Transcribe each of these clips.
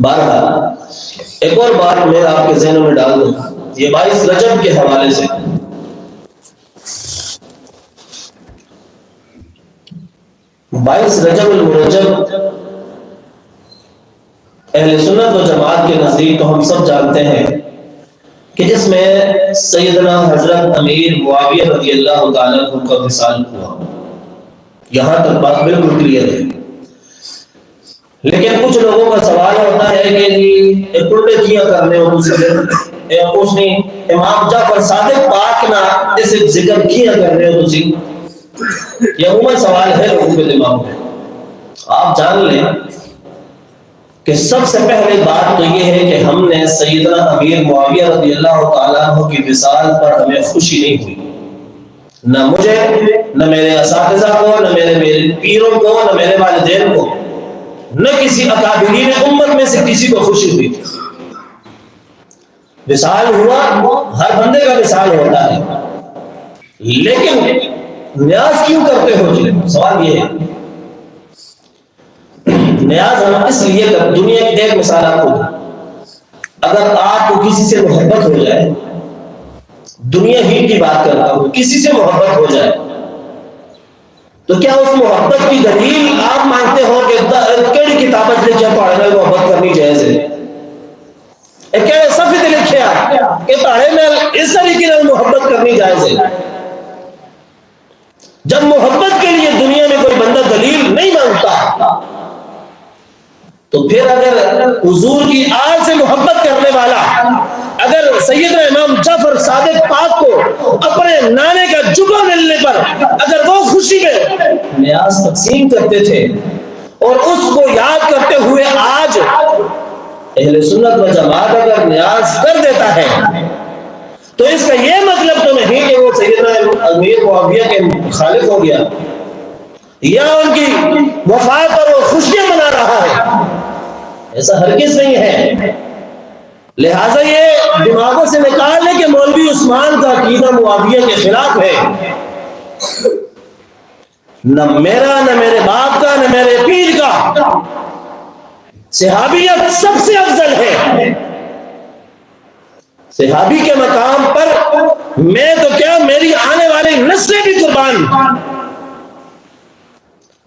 بہرحال ایک اور بات میں آپ کے ذہنوں میں ڈال دوں، یہ 22 رجب کے حوالے سے۔ 22 رجب المرجب اہل سنت و جماعت کے نزدیک تو ہم سب جانتے ہیں کہ جس میں سیدنا حضرت امیر معاویہ رضی اللہ تعالیٰ عنہ کا وصال ہوا، یہاں تک بات بالکل کلیئر ہے۔ لیکن کچھ لوگوں کا سوال ہوتا ہے کہ کنڈے کیا کرنے ہو دوسرے کچھ نہیں، امام جعفر صادق پاک نہ اسے ذکر کیا کرنے ہو دوسری، یہ عموماً سوال ہے لوگوں کے دماغ میں۔ آپ جان لیں کہ سب سے پہلے بات تو یہ ہے کہ ہم نے سیدنا امیر معاویہ رضی اللہ تعالیٰ عنہ کی وصال پر ہمیں خوشی نہیں ہوئی، نہ مجھے، نہ میرے اساتذہ کو، نہ میرے پیروں کو، نہ میرے والدین کو، نہ کسی اکابرین امت میں سے کسی کو خوشی ہوئی۔ وصال ہوا، ہر بندے کا وصال ہوتا ہے، لیکن نیاز کیوں کرتے ہو جی؟ سوال یہ ہے، نیاز ہم اس لیے کر، دنیا کی ایک مثال آپ کو دوں، اگر آپ کو کسی سے محبت ہو جائے، دنیا ہی کی بات کرتا ہوں، کسی سے محبت ہو جائے تو کیا اس محبت کی دلیل آپ مانتے ہو کہ کیڑی کتابت لکھے پڑھے میں محبت کرنی جائز ہے؟ کہڑے صفحے لکھے آپ کہ پڑھے میں اس طریقے سے محبت کرنی جائز ہے؟ جب محبت کے لیے دنیا میں کوئی بندہ دلیل نہیں مانگتا تو پھر اگر حضور کی آل سے محبت کرنے والا اگر سیدنا امام جعفر صادق پاک کو اپنے نانے کا جبہ ملنے پر اگر وہ خوشی میں نیاز تقسیم کرتے تھے اور اس کو یاد کرتے ہوئے آج اہل سنت و جماعت اگر نیاز کر دیتا ہے تو اس کا یہ مطلب تو نہیں کہ وہ سیدنا امیر معاویہ کے مخالف ہو گیا یا ان کی وفات پر وہ خوشیاں منا رہا ہے، ایسا ہرگز نہیں ہے۔ لہٰذا یہ دماغوں سے نکال لیں کہ مولوی عثمان کا عقیدہ معاویہ کے خلاف ہے، نہ میرا، نہ میرے باپ کا، نہ میرے پیر کا۔ صحابیت سب سے افضل ہے، صحابی کے مقام پر میں تو کیا میری آنے والی نسلیں بھی قربان،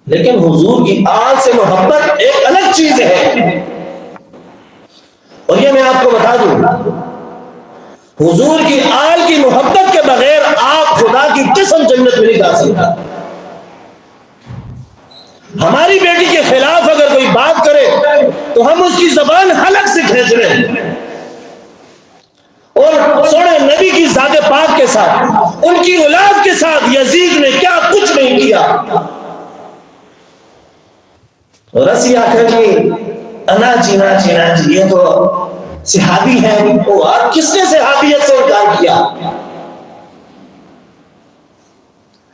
لیکن حضور کی آل سے محبت ایک الگ چیز ہے۔ اور یہ میں آپ کو بتا دوں، حضور کی آل کی محبت کے بغیر آپ خدا کی قسم جنت میں نہیں جا سکتا۔ ہماری بیٹی کے خلاف اگر کوئی بات کرے تو ہم اس کی زبان حلق سے کھینچ لیں، اور سونے نبی کی ذات پاک کے ساتھ، ان کی اولاد کے ساتھ یزید نے کیا کچھ نہیں کیا، اور اسی آخر کی انا چینا چینا جی یہ تو صحابی ہیں، کس نے صحابیت سے انکار کیا؟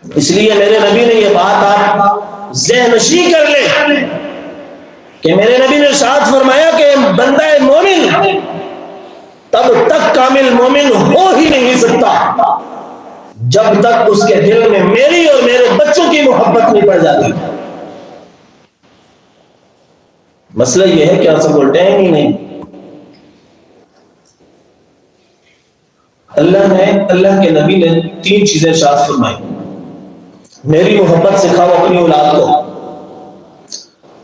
اس لیے میرے نبی نے یہ بات آپ ذہن نشین کر لیں کہ میرے نبی نے ارشاد فرمایا کہ بندہ مومن تب تک کامل مومن ہو ہی نہیں سکتا جب تک اس کے دل میں میری اور میرے بچوں کی محبت نہیں پڑ جاتی۔ مسئلہ یہ ہے کہ آپ سب بولتے ہیں ہی نہیں۔ اللہ کے نبی نے 3 چیزیں ارشاد فرمائی، میری محبت سکھاؤ اپنی اولاد کو،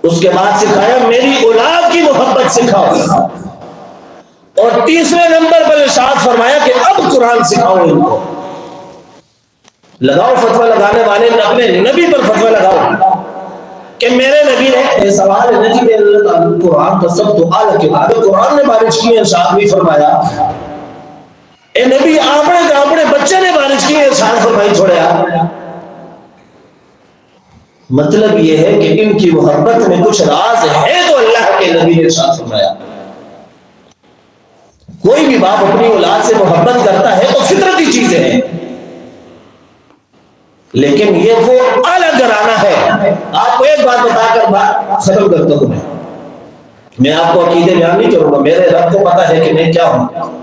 اس کے بعد سکھایا میری اولاد کی محبت سکھاؤ، اور تیسرے نمبر پر ارشاد فرمایا کہ اب قرآن سکھاؤ ان کو۔ لگاؤ فتویٰ لگانے والے نے اپنے نبی پر فتویٰ لگاؤ کہ میرے نبی نے سوال ہے کہ اللہ تعالیٰ قرآن کا سب تو اعلیٰ کتاب ہے، قرآن نے بارش کی، ارشاد بھی فرمایا اے نبی اپنے بچے نے بارش کی، ارشاد فرمائی چھوڑیا۔ مطلب یہ ہے کہ ان کی محبت میں کچھ راز ہے تو اللہ کے نبی نے ارشاد فرمایا۔ کوئی بھی باپ اپنی اولاد سے محبت کرتا ہے تو فطرتی چیزیں ہیں، لیکن یہ وہ اعلیٰ گھرانہ ہے۔ آپ کو ایک بات بتا کر بات ختم کرتا ہوں، میں آپ کو عقیدے بیان نہیں کروں گا، میرے رب کو پتا ہے کہ میں کیا ہوں۔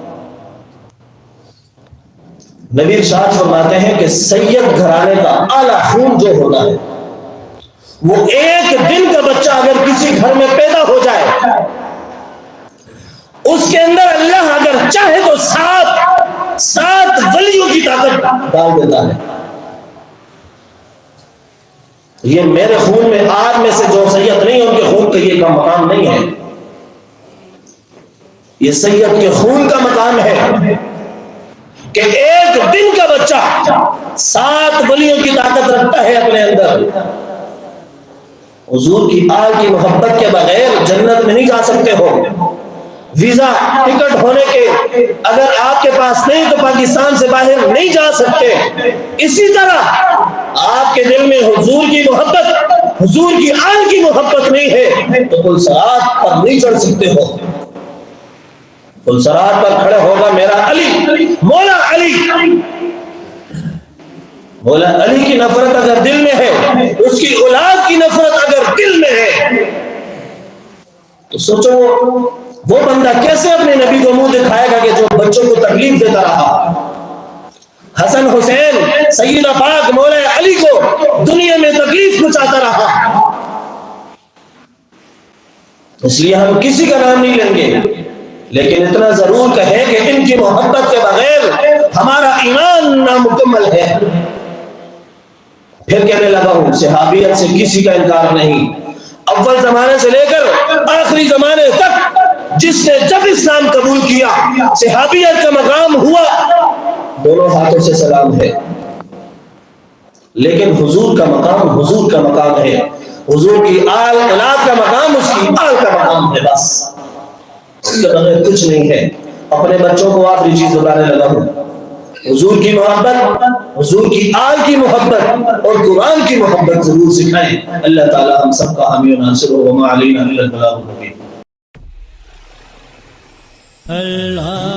نبی ارشاد فرماتے ہیں کہ سید گھرانے کا اعلیٰ خون جو ہوتا ہے وہ ایک دن کا بچہ اگر کسی گھر میں پیدا ہو جائے اس کے اندر اللہ اگر چاہے تو سات ولیوں کی طاقت ڈال دیتا ہے. یہ میرے خون میں آپ میں سے جو سید نہیں ہے ان کے خون کا یہ کا مقام نہیں ہے. یہ سید کے خون کا مقام ہے کہ ایک دن کا بچہ 7 ولیوں کی طاقت رکھتا ہے اپنے اندر. حضور کی آل کی محبت کے بغیر جنت میں نہیں جا سکتے ہو. ویزا ٹکٹ ہونے کے اگر آپ کے پاس نہیں تو پاکستان سے باہر نہیں جا سکتے. اسی طرح آپ کے دل میں حضور کی محبت، حضور کی آل کی محبت نہیں ہے تو پل صراط پر نہیں چڑھ سکتے ہو. پل صراط پر کھڑے ہوگا میرا علی، مولا علی. مولا علی کی نفرت اگر دل میں ہے، اس کی اولاد کی نفرت اگر دل میں ہے، تو سوچو وہ بندہ کیسے اپنے نبی کو منہ دکھائے گا کہ جو بچوں کو تکلیف دیتا رہا. حسن حسین سیدہ پاک مولا علی کو دنیا میں تکلیف پہنچاتا رہا. اس لیے ہم کسی کا نام نہیں لیں گے، لیکن اتنا ضرور کہیں کہ ان کی محبت کے بغیر ہمارا ایمان نامکمل ہے. پھر کہنے لگا ہوں صحابیت سے کسی کا انکار نہیں. اول زمانے سے لے کر آخری زمانے تک جس نے جب اسلام قبول کیا صحابیت کا مقام ہوا، دونوں ہاتھوں سے سلام ہے. لیکن حضور کا مقام حضور کا مقام ہے. حضور کی آل اولاد کا مقام اس کی آل کا مقام ہے. بس اس کے بغیر کچھ نہیں ہے. اپنے بچوں کو آخری چیز بتانے لگا ہوں، حضور کی محبت، حضور کی آل کی محبت اور قرآن کی محبت ضرور سکھائیں. اللہ تعالی ہم سب کا حامی و ناصر ہو. وما علینا الا البلاغ المبین. اللہ